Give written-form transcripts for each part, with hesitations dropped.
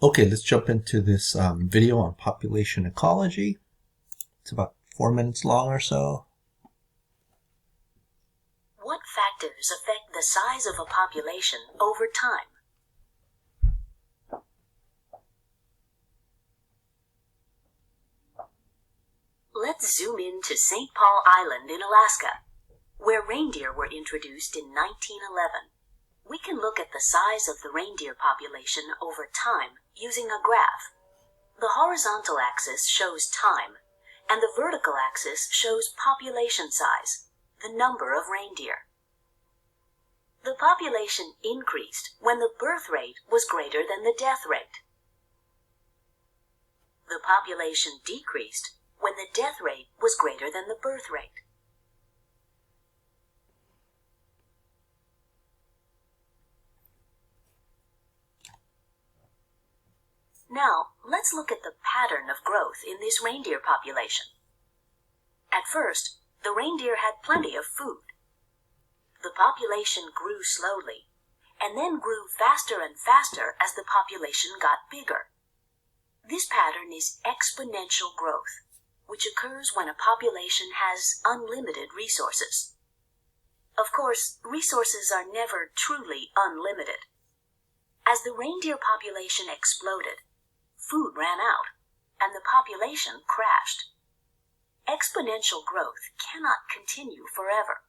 Okay, let's jump into this video on population ecology. It's about 4 minutes long or so. What factors affect the size of a population over time? Let's zoom in to St. Paul Island in Alaska, where reindeer were introduced in 1911. We can look at the size of the reindeer population over time using a graph. The horizontal axis shows time, and the vertical axis shows population size, the number of reindeer. The population increased when the birth rate was greater than the death rate. The population decreased when the death rate was greater than the birth rate. Now, let's look at the pattern of growth in this reindeer population. At first, the reindeer had plenty of food. The population grew slowly, and then grew faster and faster as the population got bigger. This pattern is exponential growth, which occurs when a population has unlimited resources. Of course, resources are never truly unlimited. As the reindeer population exploded, food ran out, and the population crashed. Exponential growth cannot continue forever.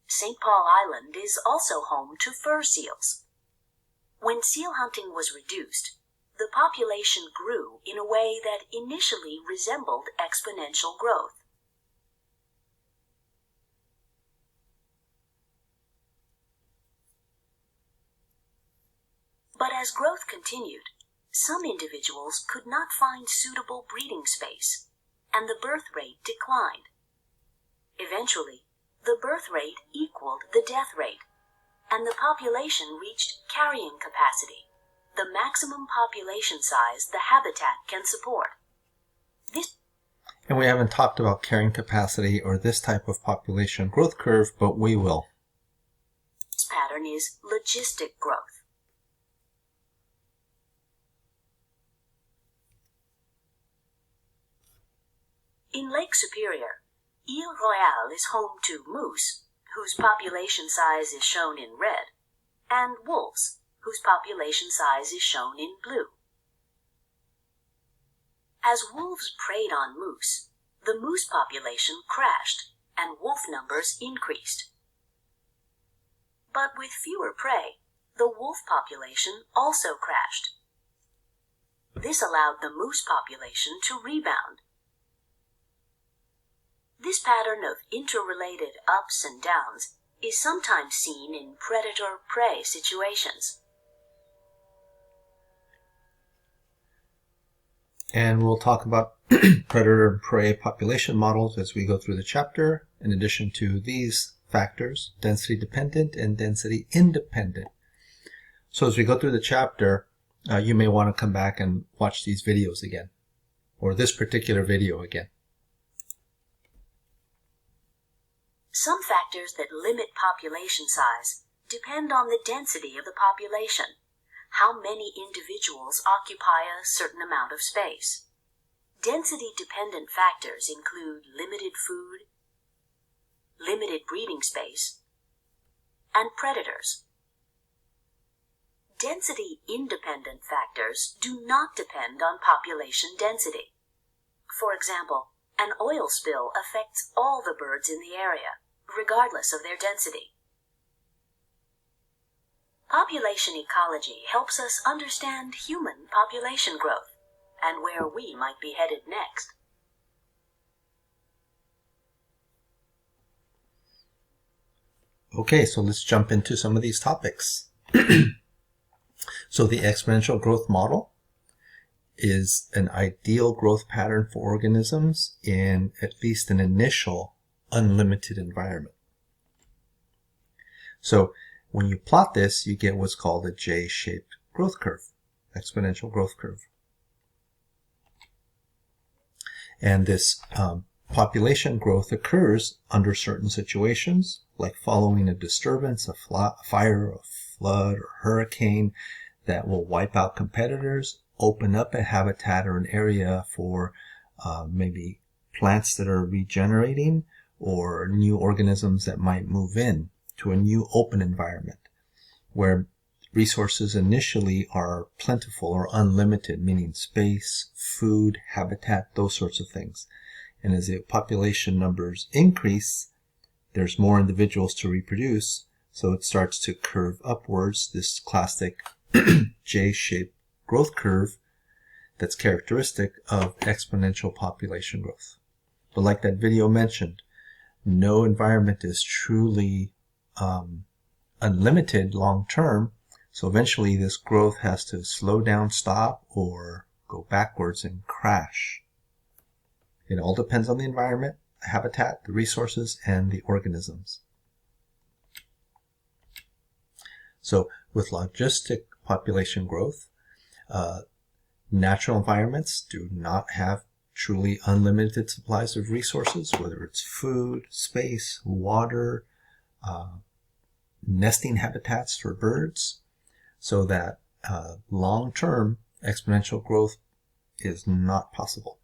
St. Paul Island is also home to fur seals. When seal hunting was reduced, the population grew in a way that initially resembled exponential growth. But as growth continued, some individuals could not find suitable breeding space, and the birth rate declined. Eventually, the birth rate equaled the death rate, and the population reached carrying capacity, the maximum population size the habitat can support. And we haven't talked about carrying capacity or this type of population growth curve, but we will. This pattern is logistic growth. In Lake Superior, Ile Royale is home to moose, whose population size is shown in red, and wolves, whose population size is shown in blue. As wolves preyed on moose, the moose population crashed and wolf numbers increased. But with fewer prey, the wolf population also crashed. This allowed the moose population to rebound. This pattern of interrelated ups and downs is sometimes seen in predator-prey situations. And we'll talk about predator and prey population models as we go through the chapter, in addition to these factors, density dependent and density independent. So as we go through the chapter, you may want to come back and watch these videos again, or this particular video again. Some factors that limit population size depend on the density of the population, how many individuals occupy a certain amount of space. Density-dependent factors include limited food, limited breeding space, and predators. Density-independent factors do not depend on population density. For example, an oil spill affects all the birds in the area, regardless of their density. Population ecology helps us understand human population growth and where we might be headed next. Okay, so let's jump into some of these topics. So the exponential growth model is an ideal growth pattern for organisms in at least an initial unlimited environment. So when you plot this, you get what's called a J-shaped growth curve, exponential growth curve. And this population growth occurs under certain situations, like following a disturbance, a fire, a flood, or hurricane that will wipe out competitors, open up a habitat or an area for maybe plants that are regenerating or new organisms that might move in to a new open environment where resources initially are plentiful or unlimited, meaning space, food, habitat, those sorts of things. And as the population numbers increase, there's more individuals to reproduce, so it starts to curve upwards, this classic J-shaped growth curve that's characteristic of exponential population growth. But like that video mentioned, no environment is truly unlimited long term, so eventually this growth has to slow down, stop, or go backwards and crash. It all depends on the environment, the habitat, the resources, and the organisms. So with logistic population growth, natural environments do not have truly unlimited supplies of resources, whether it's food, space, water, nesting habitats for birds, so that long-term exponential growth is not possible.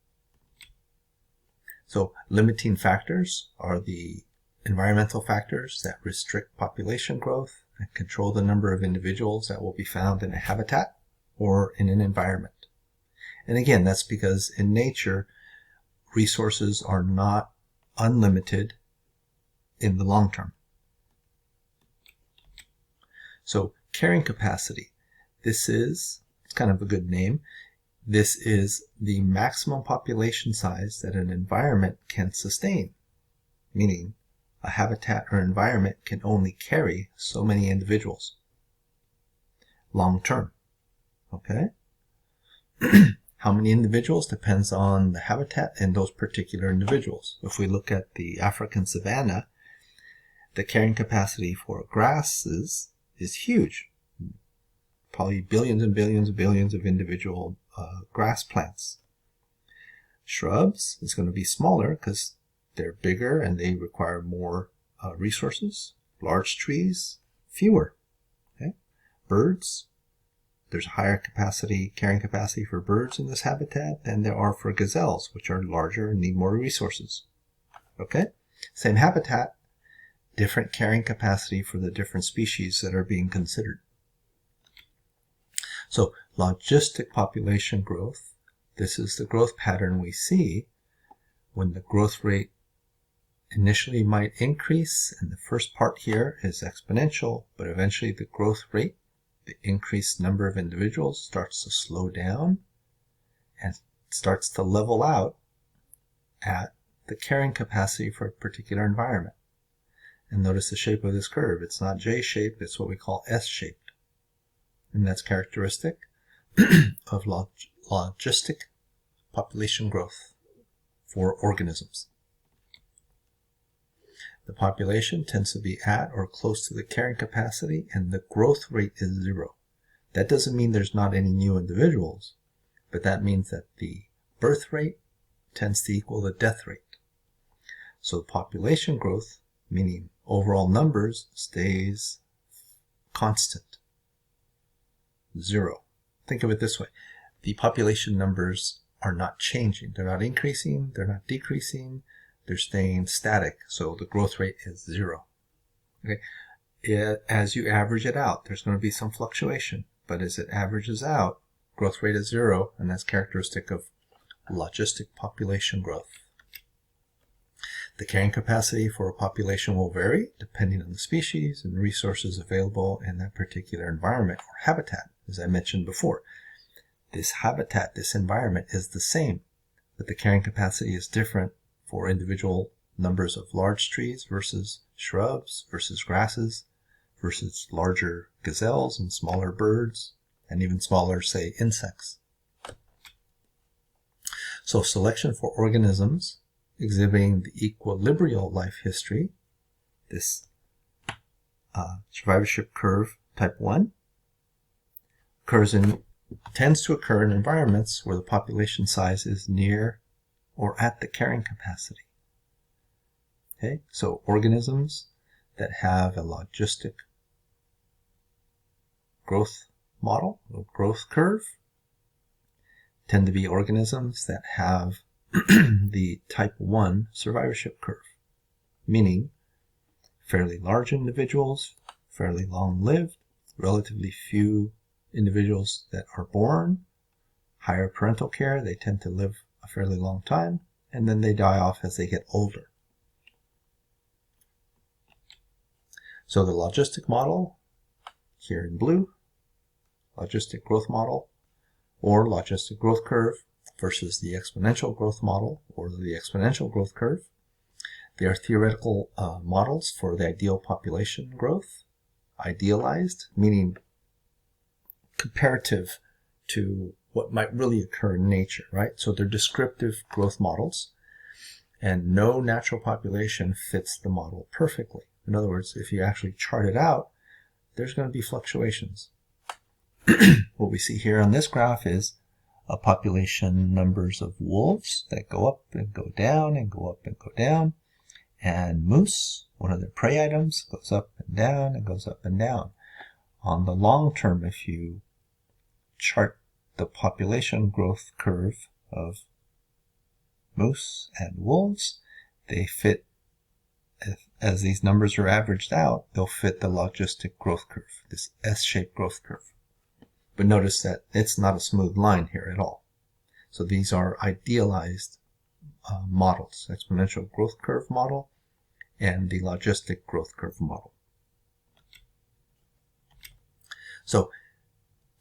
So limiting factors are the environmental factors that restrict population growth and control the number of individuals that will be found in a habitat or in an environment. And again, that's because in nature, resources are not unlimited in the long term. So carrying capacity, it's kind of a good name. This is the maximum population size that an environment can sustain, meaning a habitat or environment can only carry so many individuals long term. Okay? How many individuals depends on the habitat and those particular individuals. If we look at the African savanna, the carrying capacity for grasses is huge. Probably billions and billions and billions of individual grass plants. Shrubs is going to be smaller because they're bigger and they require more resources. Large trees, fewer. Okay? Birds, there's higher carrying capacity for birds in this habitat than there are for gazelles, which are larger and need more resources. Okay? Same habitat, different carrying capacity for the different species that are being considered. So logistic population growth, this is the growth pattern we see when the growth rate initially might increase, and the first part here is exponential, but eventually the growth rate, the increased number of individuals, starts to slow down and starts to level out at the carrying capacity for a particular environment. And notice the shape of this curve. It's not J-shaped, it's what we call S-shaped. And that's characteristic of logistic population growth for organisms. The population tends to be at or close to the carrying capacity, and the growth rate is 0. That doesn't mean there's not any new individuals, but that means that the birth rate tends to equal the death rate. So population growth, meaning overall numbers, stays constant. 0. Think of it this way. The population numbers are not changing. They're not increasing. They're not decreasing. They're staying static. So the growth rate is 0. Okay. As you average it out, there's going to be some fluctuation. But as it averages out, growth rate is 0. And that's characteristic of logistic population growth. The carrying capacity for a population will vary depending on the species and resources available in that particular environment or habitat, as I mentioned before. This habitat, this environment is the same, but the carrying capacity is different for individual numbers of large trees versus shrubs versus grasses versus larger gazelles and smaller birds and even smaller, say, insects. So selection for organisms exhibiting the equilibrial life history, this survivorship curve type 1, tends to occur in environments where the population size is near or at the carrying capacity. Okay, so organisms that have a logistic growth model or growth curve tend to be organisms that have the type 1 survivorship curve, meaning fairly large individuals, fairly long-lived, relatively few individuals that are born, higher parental care, they tend to live a fairly long time, and then they die off as they get older. So the logistic model, here in blue, logistic growth model, or logistic growth curve versus the exponential growth model, or the exponential growth curve. They are theoretical models for the ideal population growth. Idealized, meaning comparative to what might really occur in nature, right? So they're descriptive growth models, and no natural population fits the model perfectly. In other words, if you actually chart it out, there's going to be fluctuations. What we see here on this graph is a population numbers of wolves that go up and go down and go up and go down. And moose, one of their prey items, goes up and down and goes up and down. On the long term, if you chart the population growth curve of moose and wolves, they fit, as these numbers are averaged out, they'll fit the logistic growth curve, this S-shaped growth curve. But notice that it's not a smooth line here at all. So these are idealized models, exponential growth curve model and the logistic growth curve model. So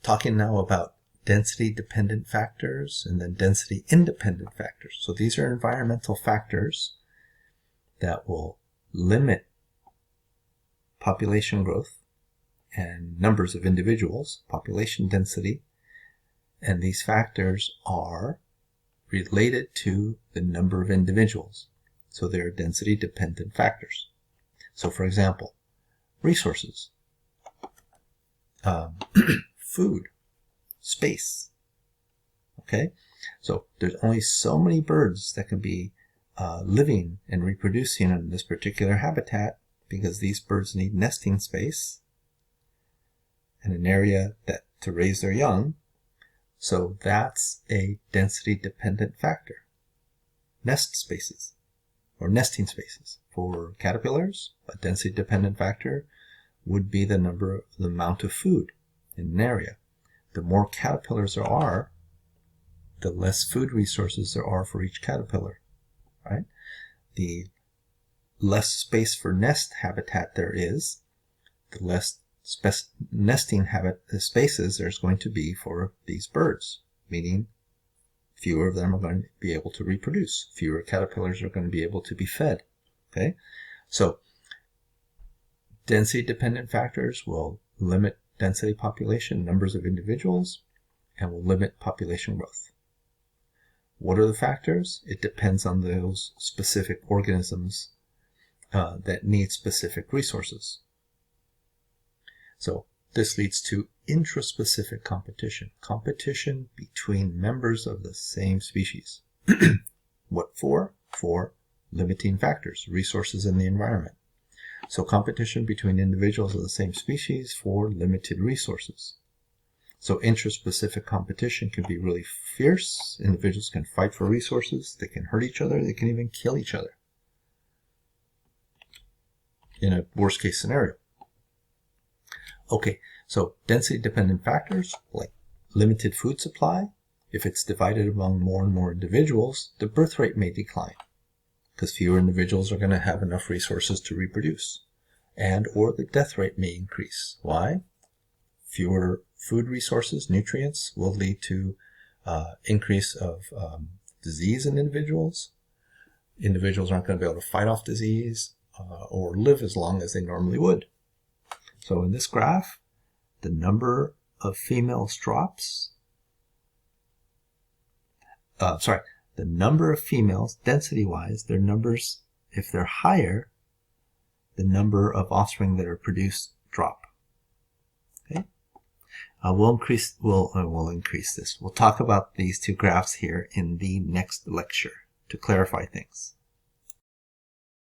talking now about density-dependent factors and then density-independent factors. So these are environmental factors that will limit population growth and numbers of individuals, population density, and these factors are related to the number of individuals. So they're density-dependent factors. So for example, resources, food, space. Okay, so there's only so many birds that can be living and reproducing in this particular habitat because these birds need nesting space and an area that to raise their young. So that's a density-dependent factor. Nest spaces or nesting spaces. For caterpillars, a density-dependent factor would be the amount of food in an area. The more caterpillars there are, the less food resources there are for each caterpillar, right? The less space for nest habitat there is, the less nesting spaces there's going to be for these birds, meaning fewer of them are going to be able to reproduce. Fewer caterpillars are going to be able to be fed. Okay, so density-dependent factors will limit density population, numbers of individuals, and will limit population growth. What are the factors? It depends on those specific organisms that need specific resources. So this leads to intraspecific competition, competition between members of the same species. What for? For limiting factors, resources in the environment. So competition between individuals of the same species for limited resources. So intraspecific competition can be really fierce. Individuals can fight for resources. They can hurt each other. They can even kill each other in a worst case scenario. Okay, so density-dependent factors like limited food supply. If it's divided among more and more individuals, the birth rate may decline because fewer individuals are going to have enough resources to reproduce, and or the death rate may increase. Why? Fewer food resources, nutrients, will lead to increase of disease in individuals. Individuals aren't going to be able to fight off disease or live as long as they normally would. So in this graph, the number of females drops. The number of females, density-wise, their numbers, if they're higher, the number of offspring that are produced drop. Okay, we'll increase this. We'll talk about these two graphs here in the next lecture to clarify things.